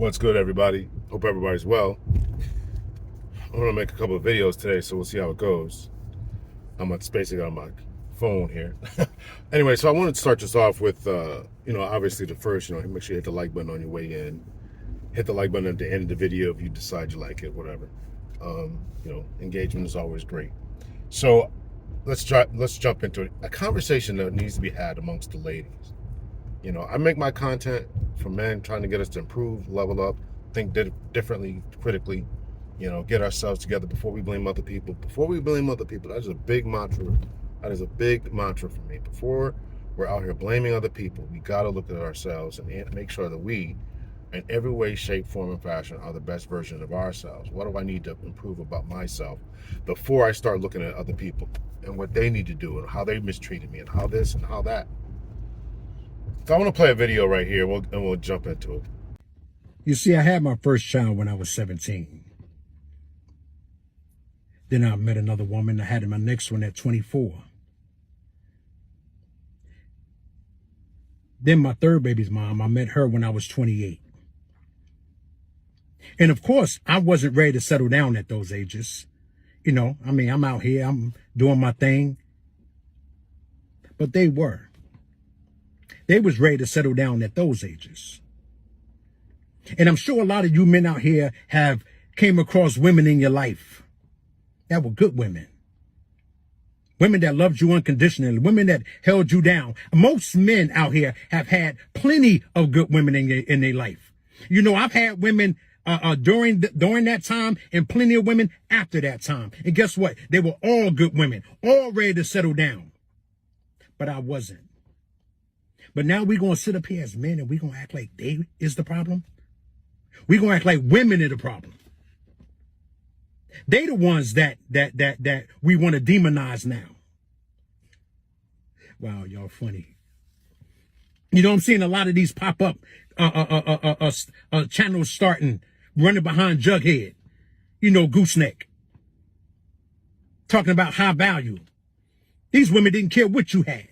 What's good, everybody? Hope everybody's well. I'm gonna make a couple of videos today, so we'll see how it goes. How much space I got on my phone here. Anyway, so I wanted to start this off with, obviously the first, make sure you hit the like button on your way in. Hit the like button at the end of the video if you decide you like it, whatever. Engagement is always great. So let's jump into it. A conversation that needs to be had amongst the ladies. I make my content for men, trying to get us to improve, level up, think differently, critically, get ourselves together before we blame other people. Before we blame other people, that is a big mantra. That is a big mantra for me. Before we're out here blaming other people, we got to look at ourselves and make sure that we, in every way, shape, form, and fashion, are the best version of ourselves. What do I need to improve about myself before I start looking at other people and what they need to do and how they mistreated me and how this and how that? So I want to play a video right here, and we'll jump into it. You see, I had my first child when I was 17. Then I met another woman. I had my next one at 24. Then my third baby's mom, I met her when I was 28. And of course, I wasn't ready to settle down at those ages. I'm out here, I'm doing my thing. But they were. They was ready to settle down at those ages. And I'm sure a lot of you men out here have came across women in your life that were good women. Women that loved you unconditionally, women that held you down. Most men out here have had plenty of good women in their life. I've had women during that time and plenty of women after that time. And guess what? They were all good women, all ready to settle down. But I wasn't. But now we're going to sit up here as men and we're going to act like they is the problem. We're going to act like women are the problem. They the ones that we want to demonize now. Wow, y'all funny. I'm seeing a lot of these pop up channels starting, running behind Jughead, Gooseneck, talking about high value. These women didn't care what you had.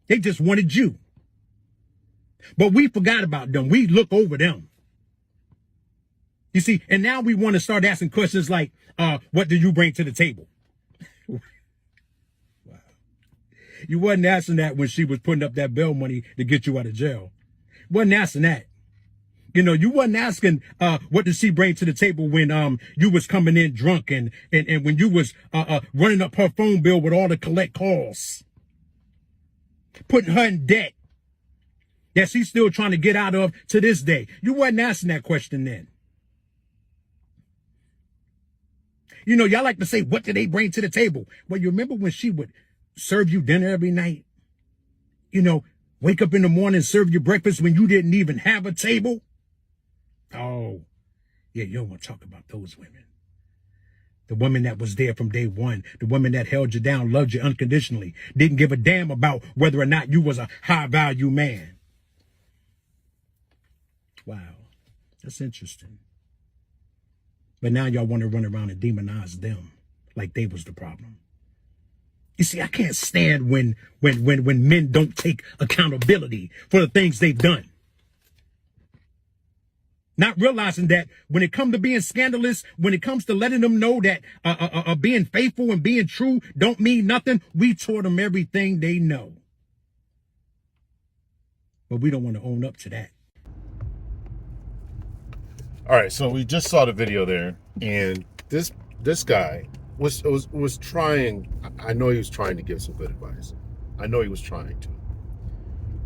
They just wanted you. But we forgot about them. We look over them. You see, and now we want to start asking questions like, what do you bring to the table? Wow. You wasn't asking that when she was putting up that bail money to get you out of jail. Wasn't asking that. You wasn't asking what did she bring to the table when you was coming in drunk and when you was running up her phone bill with all the collect calls. Putting her in debt that she's still trying to get out of to this day. You wasn't asking that question then. Y'all like to say, what did they bring to the table? Well, you remember when she would serve you dinner every night? Wake up in the morning and serve you breakfast when you didn't even have a table? Oh, yeah, you don't want to talk about those women. The woman that was there from day one, the woman that held you down, loved you unconditionally, didn't give a damn about whether or not you was a high value man. Wow, that's interesting. But now y'all want to run around and demonize them like they was the problem. You see, I can't stand when men don't take accountability for the things they've done. Not realizing that when it comes to being scandalous, when it comes to letting them know that being faithful and being true don't mean nothing, we taught them everything they know. But we don't want to own up to that. All right, so we just saw the video there, and this guy was trying. I know he was trying to give some good advice. I know he was trying to.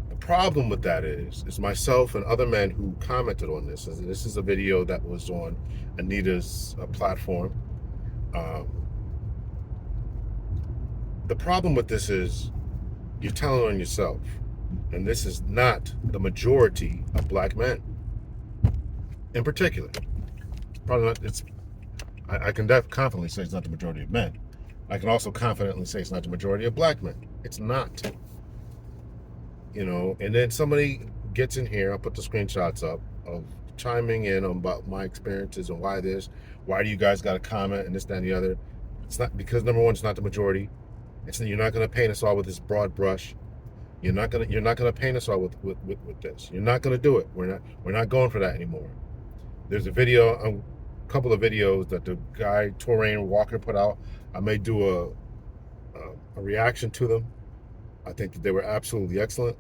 The problem with that is myself and other men who commented on this. This is a video that was on Anita's platform. The problem with this is you're telling on yourself, and this is not the majority of black men. In particular, probably not. I can confidently say it's not the majority of men. I can also confidently say it's not the majority of black men. It's not. And then somebody gets in here. I'll put the screenshots up of chiming in about my experiences and why do you guys got to comment and this, that, and the other. It's not because, number one, it's not the majority. You're not going to paint us all with this broad brush. You're not gonna paint us all with this. You're not gonna do it. We're not going for that anymore. There's a video, a couple of videos that the guy Torrain Walker put out. I may do a reaction to them. I think that they were absolutely excellent.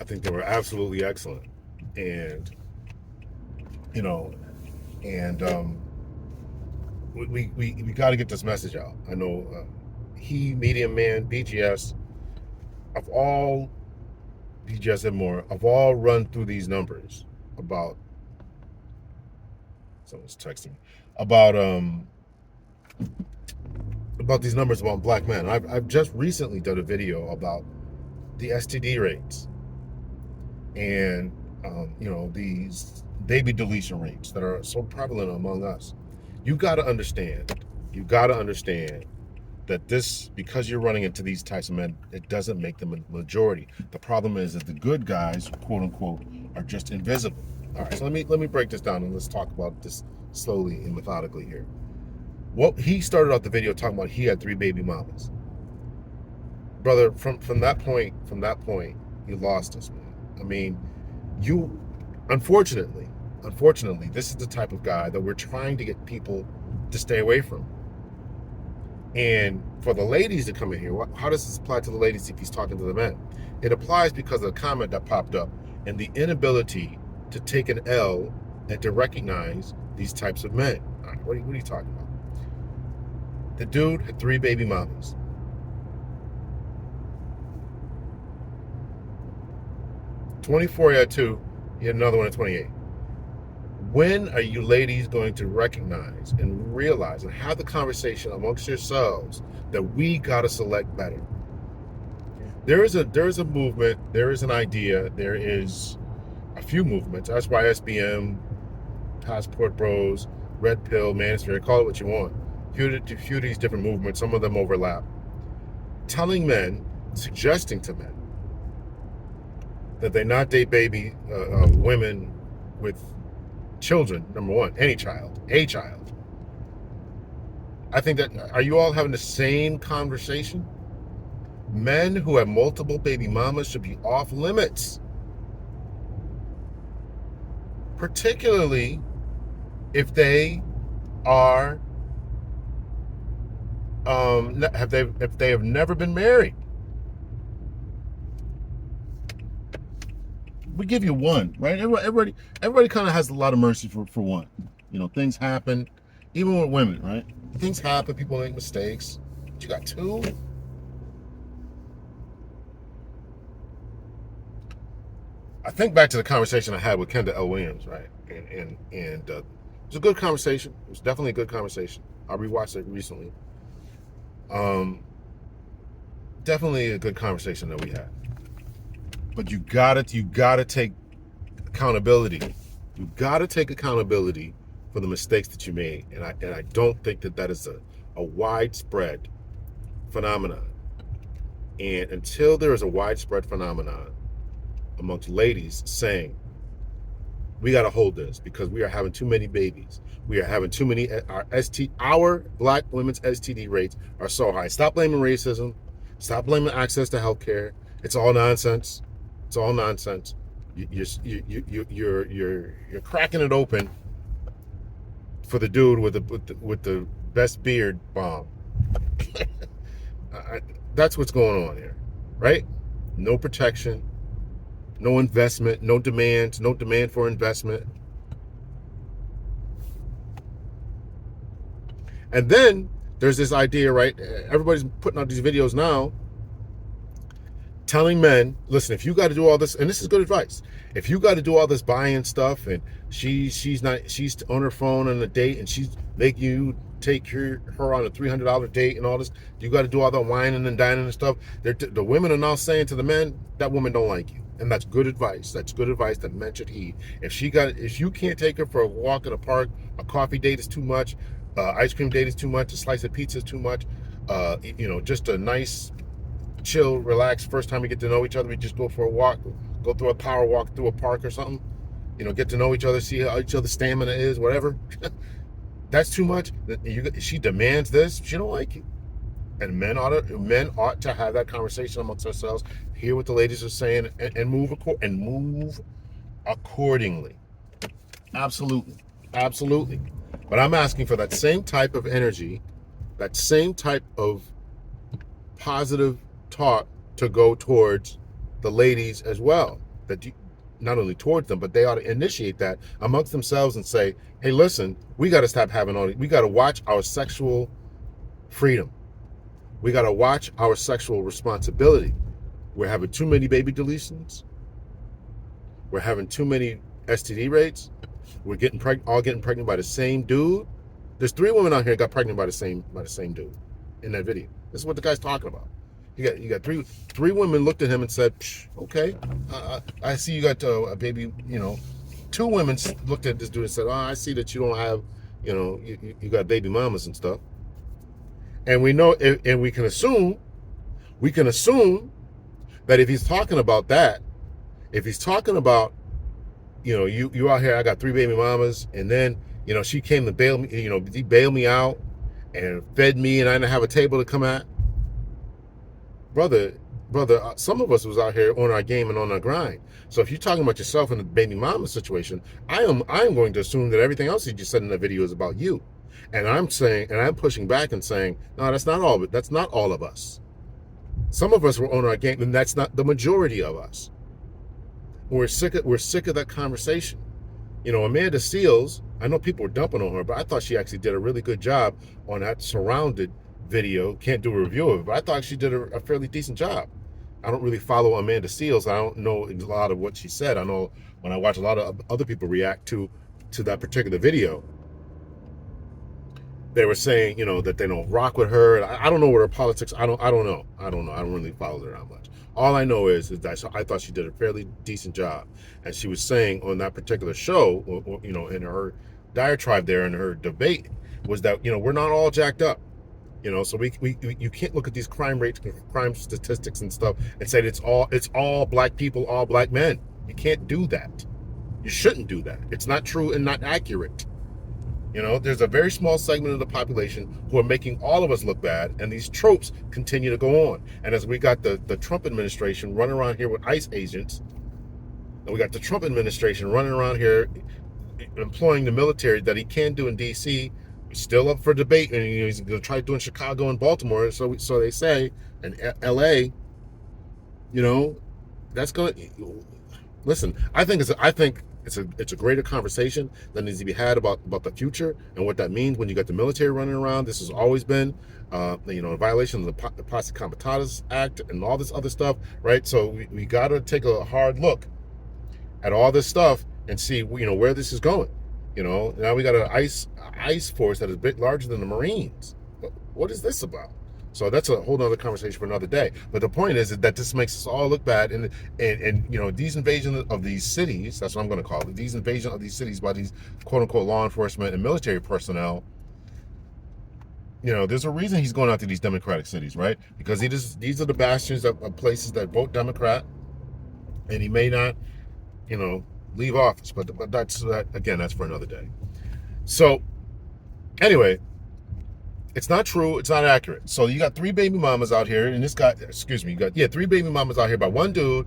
I think they were absolutely excellent, and you know, and we got to get this message out. I know Medium Man, BGS, of all BGS and more, of all run through these numbers about. Someone's texting me about these numbers about black men. I've just recently done a video about the STD rates and these baby deletion rates that are so prevalent among us. You got to understand that this, because you're running into these types of men, it doesn't make them a majority. The problem is that the good guys, quote unquote, are just invisible. All right, so let me break this down and let's talk about this slowly and methodically here. Well, he started out the video talking about he had 3 baby mamas. Brother, from that point, you lost us, man. I mean, you, unfortunately, this is the type of guy that we're trying to get people to stay away from. And for the ladies to come in here, how does this apply to the ladies if he's talking to the men? It applies because of the comment that popped up and the inability to take an L and to recognize these types of men. All right, what are you talking about? The dude had 3 baby mamas. "24, he had 2. He had another one at 28. When are you ladies going to recognize and realize and have the conversation amongst yourselves that we got to select better? There is a movement, there is an idea, there is a few movements, SYSBM, Passport Bros, Red Pill, Manosphere, call it what you want. A few of these different movements, some of them overlap. Telling men, suggesting to men, that they not date baby women with children, number one, a child. I think that, are you all having the same conversation? Men who have multiple baby mamas should be off limits. Particularly if they are, if they have never been married. We give you one, right? Everybody kind of has a lot of mercy for one. Things happen, even with women, right? Things happen, people make mistakes. But you got 2? I think back to the conversation I had with Kendall L. Williams, right? And it was a good conversation. It was definitely a good conversation. I rewatched it recently. Definitely a good conversation that we had. But you gotta take accountability. You gotta take accountability for the mistakes that you made, and I don't think that is a widespread phenomenon. And until there is a widespread phenomenon amongst ladies saying, we got to hold this because we are having too many babies, we are having too many, our black women's STD rates are so high. Stop blaming racism. Stop blaming access to healthcare. It's all nonsense. It's all nonsense. You're cracking it open for the dude with the best beard bomb. That's what's going on here, right? No protection, no investment, no demand for investment. And then there's this idea, right? Everybody's putting out these videos now telling men, listen, if you got to do all this, and this is good advice, if you got to do all this buying stuff and she's on her phone on a date and she's making you take her on a $300 date and all this, you got to do all that whining and dining and stuff. The women are now saying to the men, that woman don't like you. And that's good advice. That's good advice that men should heed. If you can't take her for a walk in the park, a coffee date is too much, ice cream date is too much, a slice of pizza is too much, just a nice, chill, relax, first time we get to know each other, we just go for a walk, go through a power walk through a park or something, get to know each other, see how each other's stamina is, whatever. That's too much. She demands this, she don't like you. And men ought to have that conversation amongst ourselves, hear what the ladies are saying, and move accordingly. Absolutely. Absolutely. But I'm asking for that same type of energy, that same type of positive talk to go towards the ladies as well. That you, not only towards them, but they ought to initiate that amongst themselves and say, hey, listen, we got to stop having all, we got to watch our sexual freedom. We got to watch our sexual responsibility. We're having too many baby deletions. We're having too many STD rates. We're all getting pregnant by the same dude. There's 3 women out here got pregnant by the same dude in that video. This is what the guy's talking about. You got three women looked at him and said, okay, I see you got a baby. 2 women looked at this dude and said, oh, I see that you don't have, you got baby mamas and stuff. And we know, and we can assume that if he's talking about that, if he's talking about, you out here, I got 3 baby mamas, and then, she came to bail me, he bailed me out and fed me, and I didn't have a table to come at. Brother, some of us was out here on our game and on our grind. So if you're talking about yourself in the baby mama situation, I am going to assume that everything else you just said in the video is about you. And I'm pushing back and saying, no, that's not all of us. Some of us were on our game, and that's not the majority of us. We're sick of that conversation. Amanda Seales, I know people were dumping on her, but I thought she actually did a really good job on that Surrounded video. Can't do a review of it, but I thought she did a fairly decent job. I don't really follow Amanda Seales. I don't know a lot of what she said. I know when I watch a lot of other people react to that particular video, they were saying, that they don't rock with her. I don't know what her politics. I don't know. I don't really follow her that much. All I know is that I thought she did a fairly decent job, and she was saying on that particular show, in her diatribe there in her debate, was that we're not all jacked up. So you can't look at these crime rates, crime statistics and stuff and say it's all black people, all black men. You can't do that. You shouldn't do that. It's not true and not accurate. There's a very small segment of the population who are making all of us look bad, and these tropes continue to go on. And as we got the Trump administration running around here with ICE agents, and we got the Trump administration running around here employing the military that he can do in D.C., still up for debate, and he's going to try to do in Chicago and Baltimore. So they say, and L.A. That's going to listen. I think it's a greater conversation that needs to be had about the future and what that means when you got the military running around. This has always been, a violation of the Posse Comitatus Act and all this other stuff, right? So we got to take a hard look at all this stuff and see, where this is going. Now we got an ICE force that is a bit larger than the Marines. What is this about? So that's a whole other conversation for another day. But the point is that this makes us all look bad, and these invasions of these cities, that's what I'm going to call it, these invasions of these cities by these quote unquote law enforcement and military personnel. There's a reason he's going out to these Democratic cities, right? Because these are the bastions of places that vote Democrat, and he may not, leave office. But that's that's for another day. So anyway, it's not true. It's not accurate. So you got 3 baby mamas out here, and this guy, you got 3 baby mamas out here by one dude,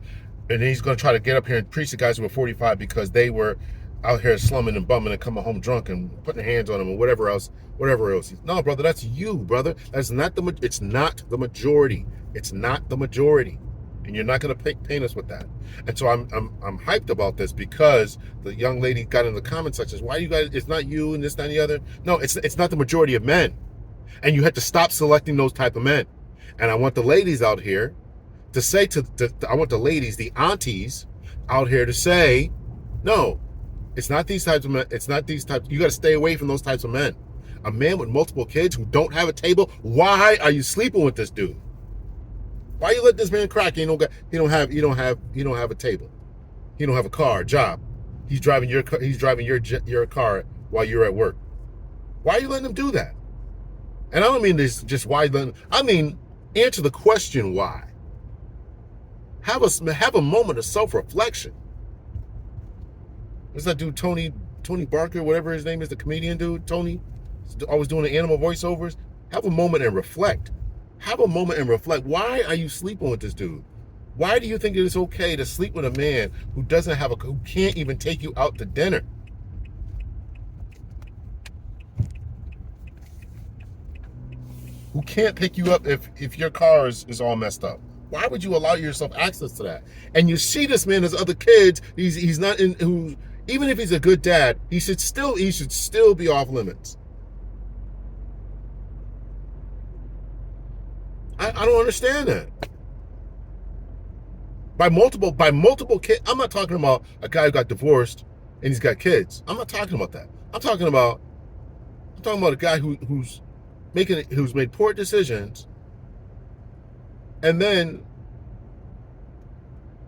and then he's going to try to get up here and preach the guys who were 45 because they were out here slumming and bumming and coming home drunk and putting their hands on them and whatever else. No, brother, that's you, brother. It's not the majority. It's not the majority. And you're not going to paint us with that. And so I'm hyped about this because the young lady got in the comment section, why you guys, it's not you and this, that, and the other. No, it's not the majority of men. And you had to stop selecting those type of men. And I want the ladies out here to say I want the ladies, the aunties out here to say, no, it's not these types of men. It's not these types. You got to stay away from those types of men. A man with multiple kids who don't have a table. Why are you sleeping with this dude? Why you let this man crack? He don't have a table. He don't have a car, job. He's driving your car while you're at work. Why are you letting him do that? And I don't mean this just why. I mean, answer the question why. Have a moment of self-reflection. What's that dude, Tony Barker, whatever his name is, the comedian dude, Tony, always doing the animal voiceovers. Have a moment and reflect. Have a moment and reflect. Why are you sleeping with this dude? Why do you think it is okay to sleep with a man who who can't even take you out to dinner? Who can't pick you up if your car is all messed up? Why would you allow yourself access to that? And you see this man as other kids. He's not in who. Even if he's a good dad, he should still be off limits. I don't understand that. By multiple kids, I'm not talking about a guy who got divorced and he's got kids. I'm not talking about that. I'm talking about a guy who's made poor decisions, and then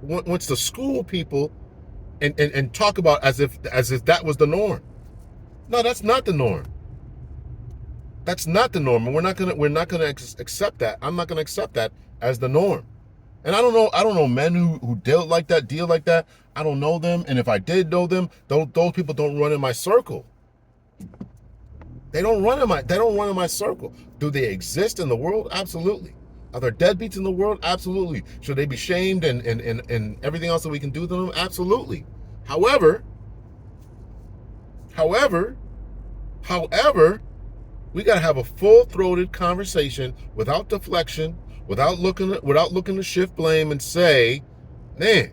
wants to school people and talk about as if that was the norm. No, that's not the norm. That's not the norm, and we're not gonna accept that. I'm not gonna accept that as the norm. And I don't know men who deal like that. I don't know them, and if I did know them, those people don't run in my circle. They don't run in my circle. Do they exist in the world? Absolutely. Are there deadbeats in the world? Absolutely. Should they be shamed and everything else that we can do to them? Absolutely. However, we gotta have a full-throated conversation without deflection, without looking to shift blame and say, man,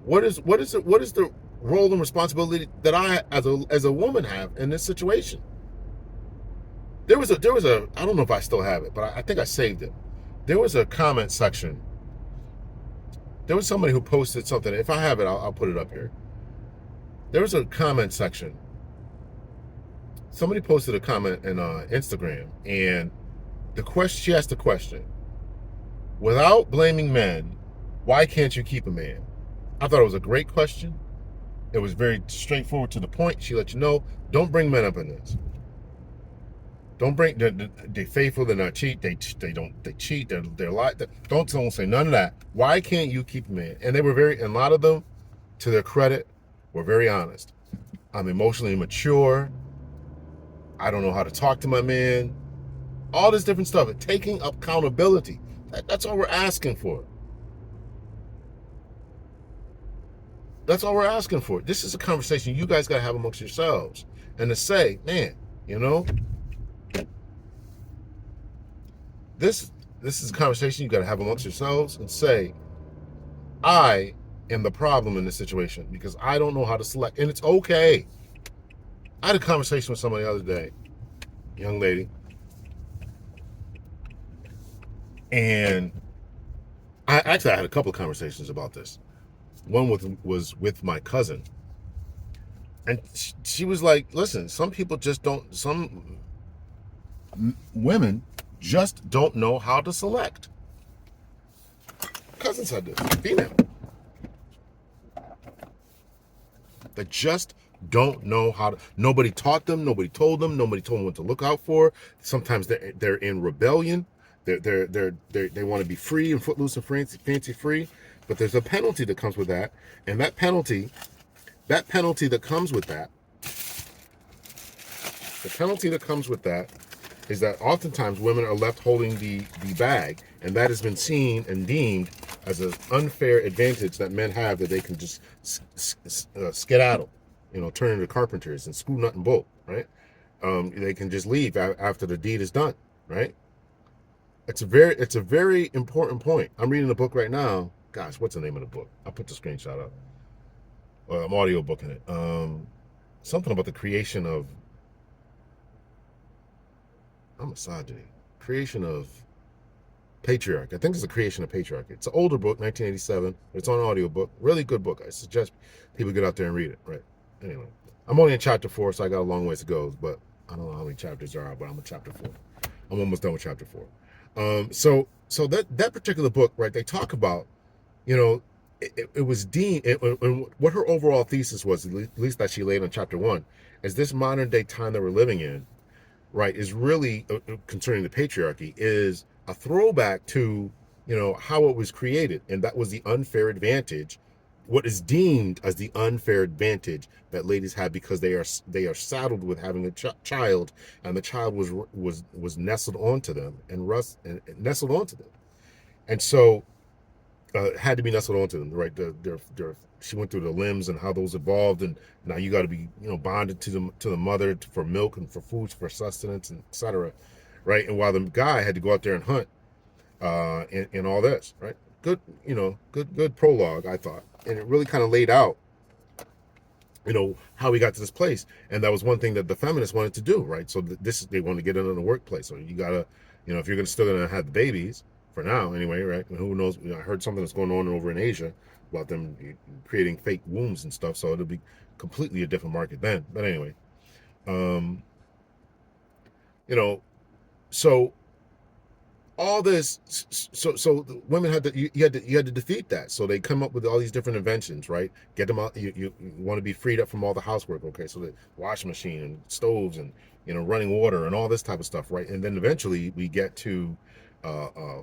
what is the role and responsibility that I as a woman have in this situation? There was a I don't know if I still have it, but I think I saved it. There was a comment section. There was somebody who posted something. If I have it, I'll put it up here. There was a comment section. Somebody posted a comment in Instagram, and she asked the question, without blaming men, why can't you keep a man? I thought it was a great question. It was very straightforward to the point. She let you know, don't bring men up in this. Don't bring, they're faithful, they're not cheat, they cheat, they're lie. Don't say none of that. Why can't you keep a man? And they were a lot of them, to their credit, were very honest. I'm emotionally immature. I don't know how to talk to my man. All this different stuff. Taking accountability. That's all we're asking for. That's all we're asking for. This is a conversation you guys got to have amongst yourselves. And to say, man, this is a conversation you got to have amongst yourselves and say, I am the problem in this situation because I don't know how to select. And it's okay. I had a conversation with somebody the other day, young lady, and I had a couple of conversations about this. One was with my cousin, and she was like, listen, some women just don't know how to select. Cousin said this, female. They just don't know how to. Nobody taught them. Nobody told them. Nobody told them what to look out for. Sometimes they're in rebellion. They want to be free and footloose and fancy free, but there's a penalty that comes with that, and that penalty that comes with that is that oftentimes women are left holding the bag, and that has been seen and deemed as an unfair advantage that men have, that they can just skedaddle, turn into carpenters and screw nut and bolt, right? They can just leave after the deed is done, right? It's a very important point. I'm reading a book right now. Gosh, what's the name of the book? I'll put the screenshot up. I'm audio booking it. Something about the creation of misogyny. Creation of patriarchy. I think it's the creation of patriarchy. It's an older book, 1987. It's on audio book. Really good book. I suggest people get out there and read it. Right. Anyway, I'm only in chapter 4, so I got a long ways to go. But I don't know how many chapters there are. But I'm in chapter 4. I'm almost done with chapter 4. So that particular book, right? They talk about, it was deemed, and what her overall thesis was, at least that she laid on chapter 1, is this modern day time that we're living in, right, is really, concerning the patriarchy, is a throwback to, how it was created. And that was the unfair advantage what is deemed as the unfair advantage that ladies have because they are saddled with having a child, and the child was nestled onto them and nestled onto them, and so had to be nestled onto them, right? She went through the limbs and how those evolved, and now you got to be, bonded to the mother for milk and for foods, for sustenance, and etc. Right? And while the guy had to go out there and hunt, and all this, right? Good, good prologue, I thought, and it really kind of laid out, how we got to this place, and that was one thing that the feminists wanted to do, right? So they want to get into the workplace, so you gotta, if you're still gonna have the babies for now, anyway, right? And who knows? I heard something that's going on over in Asia about them creating fake wombs and stuff, so it'll be completely a different market then. But anyway, um, so all this, so the women had to, you had to defeat that, so they come up with all these different inventions, right? Get them out. You want to be freed up from all the housework, okay? So the washing machine and stoves and running water and all this type of stuff, right? And then eventually we get to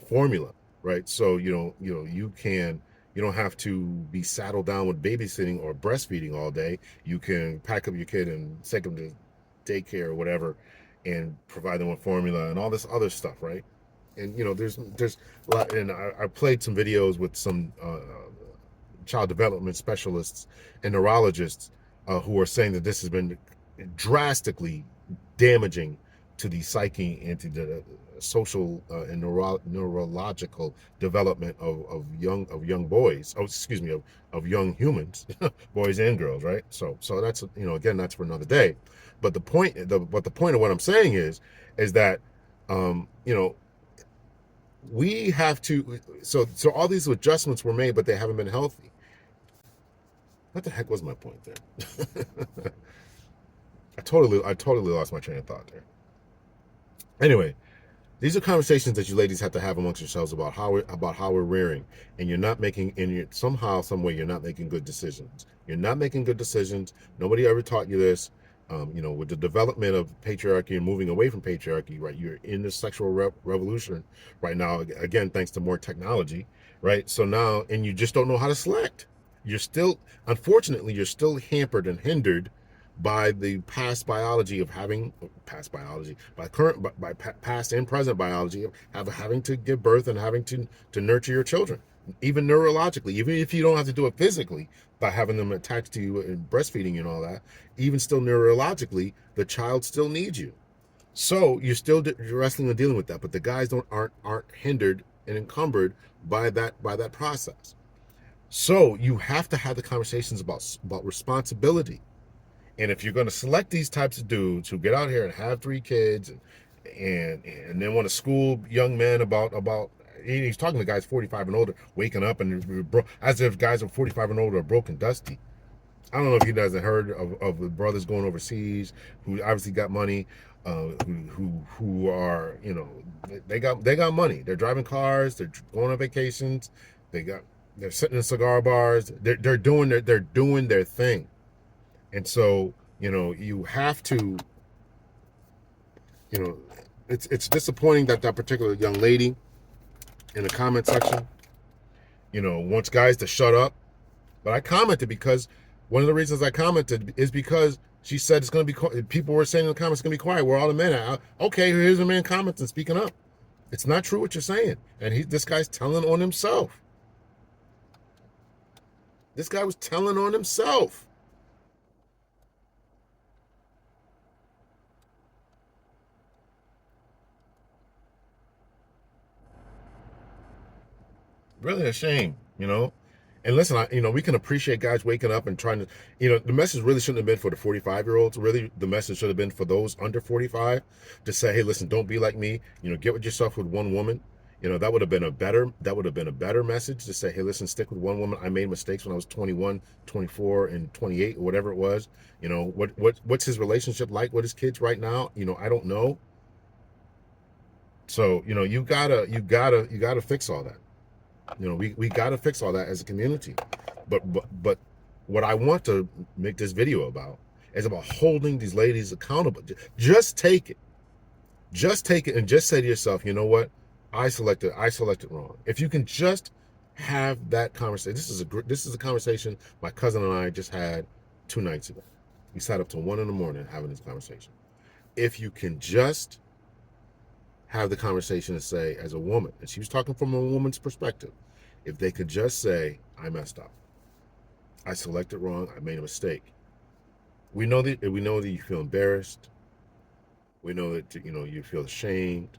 formula, right? So you don't have to be saddled down with babysitting or breastfeeding all day. You can pack up your kid and take them to daycare or whatever and provide them with formula and all this other stuff, right? And there's a lot, and I played some videos with some child development specialists and neurologists who are saying that this has been drastically damaging to the psyche and to the social and neurological development of young boys. Oh, excuse me, of young humans, boys and girls, right? So that's again, that's for another day. But the point of what I'm saying is that we have to, so all these adjustments were made, but they haven't been healthy. What the heck was my point there? I totally lost my train of thought there. Anyway, these are conversations that you ladies have to have amongst yourselves about how we're rearing, and you're not making, somehow, some way, you're not making good decisions. You're not making good decisions. Nobody ever taught you this. With the development of patriarchy and moving away from patriarchy, right? You're in the sexual revolution right now, again, thanks to more technology, right? So now, and you just don't know how to select. Unfortunately, you're still hampered and hindered by the past biology of having past biology, by past and present biology of having to give birth and having to nurture your children, even neurologically, even if you don't have to do it physically by having them attached to you and breastfeeding you and all that, even still neurologically, the child still needs you. So you're still wrestling and dealing with that, but the guys aren't hindered and encumbered by that process. So you have to have the conversations about responsibility. And if you're going to select these types of dudes who get out here and have 3 kids and then want to school young men about he's talking to guys 45 and older waking up and as if guys are 45 and older are broke and dusty. I don't know if you guys have heard of the brothers going overseas who obviously got money, who are they got money. They're driving cars. They're going on vacations. They're sitting in cigar bars. They're doing their thing. And so, you have to, it's disappointing that particular young lady in the comment section, wants guys to shut up. But I commented because one of the reasons I commented is because she said it's going to be, people were saying in the comments, it's going to be quiet. We're all the men out. Okay, here's a man commenting, speaking up. It's not true what you're saying. And this guy's telling on himself. This guy was telling on himself. Really a shame, And listen, we can appreciate guys waking up and trying to, the message really shouldn't have been for the 45-year-olds. Really, the message should have been for those under 45 to say, hey, listen, don't be like me. Get with yourself with one woman. That would have been a better message to say, hey, listen, stick with one woman. I made mistakes when I was 21, 24, and 28, or whatever it was. What's his relationship like with his kids right now? I don't know. So, you gotta fix all that. We got to fix all that as a community. But what I want to make this video about is about holding these ladies accountable. Just take it. Just take it and just say to yourself, you know what? I selected wrong. If you can just Have that conversation. This is a conversation my cousin and I just had 2 nights ago. We sat up till 1 in the morning having this conversation. If you can just have the conversation to say, as a woman, and she was talking from a woman's perspective, if they could just say, I messed up, I selected wrong, I made a mistake. We know that you feel embarrassed. We know that you feel ashamed.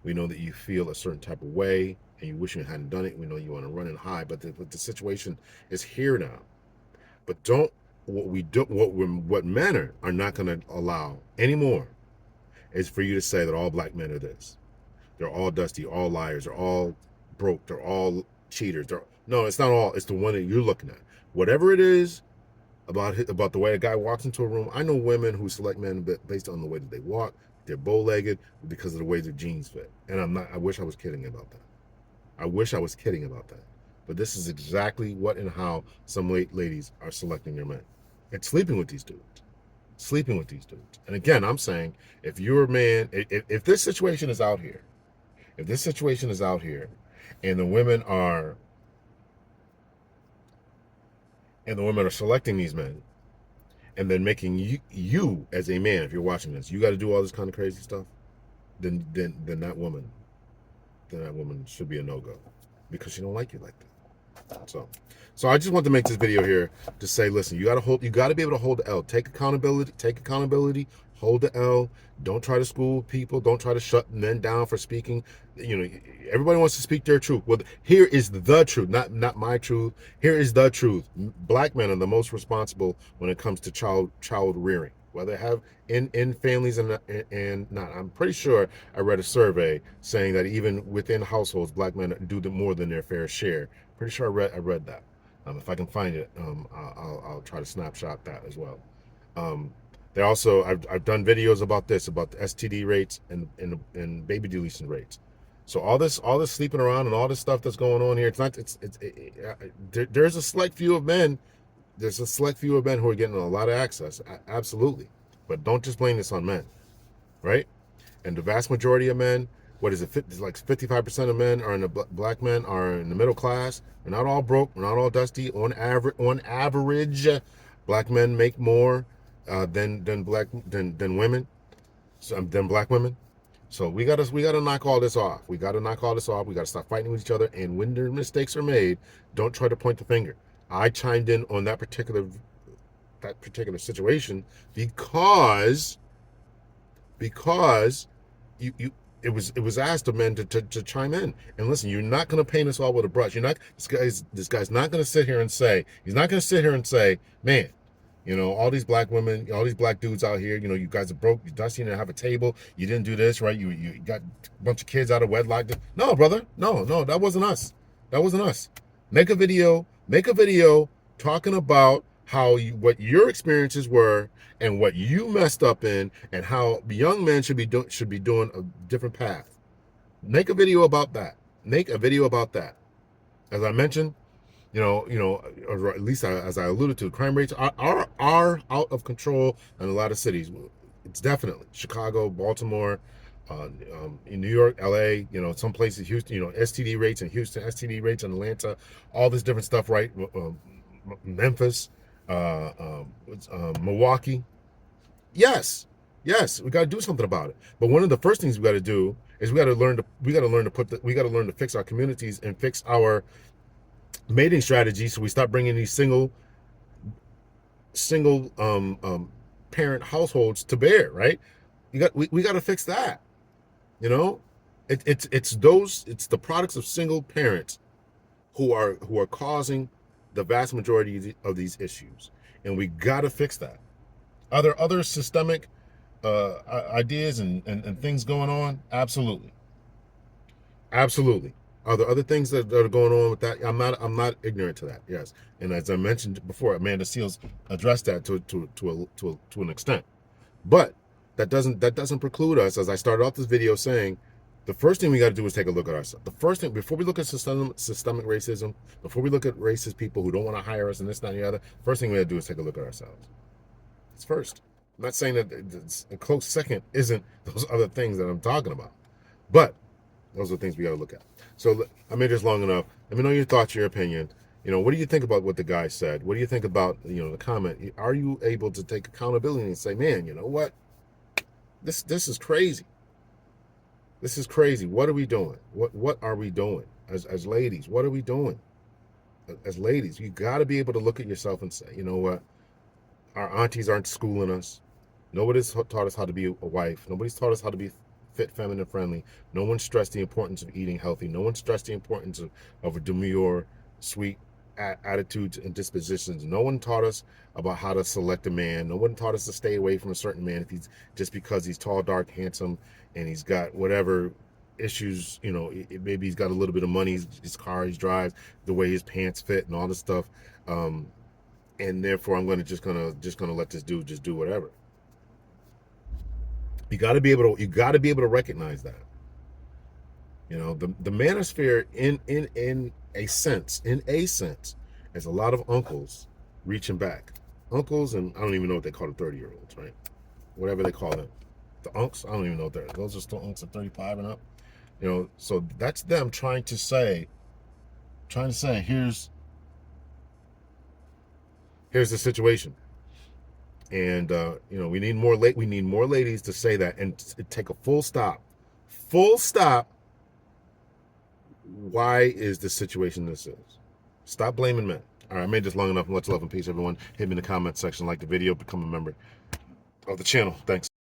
We know that you feel a certain type of way and you wish you hadn't done it. We know you want to run and hide, but the situation is here now. But what men are not going to allow anymore is for you to say that all black men are this. They're all dusty, all liars, they're all broke, they're all cheaters. No, it's not all. It's the one that you're looking at. Whatever it is about the way a guy walks into a room. I know women who select men based on the way that they walk. They're bow-legged because of the way their jeans fit. And I wish I was kidding about that. I wish I was kidding about that. But this is exactly what and how some ladies are selecting their men. It's sleeping with these dudes. Sleeping with these dudes. And again, I'm saying, if you're a man, if this situation is out here, and the women are selecting these men, and then making you as a man, if you're watching this, you got to do all this kind of crazy stuff, then that woman should be a no-go, because she don't like you like that. So I just want to make this video here to say, listen, you got to be able to hold the L. Take accountability, hold the L. Don't try to school people. Don't try to shut men down for speaking. Everybody wants to speak their truth. Well, here is the truth, not my truth. Here is the truth. Black men are the most responsible when it comes to child rearing, whether they have in families and not. I'm pretty sure I read a survey saying that even within households, black men do more than their fair share. Pretty sure I read that. If I can find it, I'll try to snapshot that as well. They also, I've done videos about this, about the STD rates and baby deletion rates. So all this sleeping around and all this stuff that's going on here, there's a select few of men. There's a select few of men who are getting a lot of access, absolutely. But don't just blame this on men, right? And the vast majority of men, what is it? Like 55% of men are black men are in the middle class. We're not all broke. We're not all dusty. On average, black men make more than women, than black women. So we gotta knock all this off. We gotta stop fighting with each other. And when their mistakes are made, don't try to point the finger. I chimed in on that particular situation because it was asked of men to chime in. And listen, you're not going to paint us all with a brush. This guy's not going to sit here and say, man, all these black women, all these black dudes out here, you guys are broke, you're dusty, you didn't have a table, you didn't do this, right? You got a bunch of kids out of wedlock. No, brother, no, that wasn't us. Make a video talking about what your experiences were and what you messed up in, and how young men should be doing a different path. Make a video about that. As I mentioned, or at least as I alluded to, crime rates are out of control in a lot of cities. It's definitely Chicago, Baltimore, in New York, LA, some places, Houston, STD rates in Houston, STD rates in Atlanta, all this different stuff, right? Memphis, Milwaukee. Yes, we got to do something about it. But one of the first things we got to do is we got to learn to fix our communities and fix our mating strategies, so we stop bringing these single parent households to bear, right? We got to fix that. It's the products of single parents who are causing the vast majority of these issues, and we got to fix that. Are there other systemic ideas and things going on? Absolutely. Are there other things that are going on with that? I'm not ignorant to that. Yes, and as I mentioned before, Amanda Seals addressed that to an extent, but that doesn't preclude us. As I started off this video saying, the first thing we got to do is take a look at ourselves. The first thing, before we look at systemic racism, before we look at racist people who don't want to hire us and this, that, and the other, first thing we got to do is take a look at ourselves. It's first. I'm not saying that a close second isn't those other things that I'm talking about, but those are the things we got to look at. So I made this long enough. Let me know your thoughts, your opinion. What do you think about what the guy said? What do you think about, the comment? Are you able to take accountability and say, man, you know what? This is crazy. This is crazy. What are we doing? What are we doing as ladies? What are we doing? As ladies, you got to be able to look at yourself and say, you know what? Our aunties aren't schooling us. Nobody's taught us how to be a wife. Nobody's taught us how to be fit, feminine, friendly. No one stressed the importance of eating healthy. No one stressed the importance of a demure, sweet attitudes and dispositions. No one taught us about how to select a man. No one taught us to stay away from a certain man if he's just because he's tall, dark, handsome, and he's got whatever issues. Maybe he's got a little bit of money, his car he drives, the way his pants fit, and all this stuff. And therefore, I'm just gonna let this dude just do whatever. You got to be able to recognize that. The manosphere in a sense, is a lot of uncles reaching back. Uncles, and I don't even know what they call the 30-year-olds, right? Whatever they call them. The unks, I don't even know what they're. Those are still unks at 35 and up. So that's them trying to say, here's the situation. And we need more ladies to say that and take a full stop. Why is this situation this is? Stop blaming men. All right, I made this long enough. Much love and peace, everyone. Hit me in the comment section, like the video, become a member of the channel. Thanks.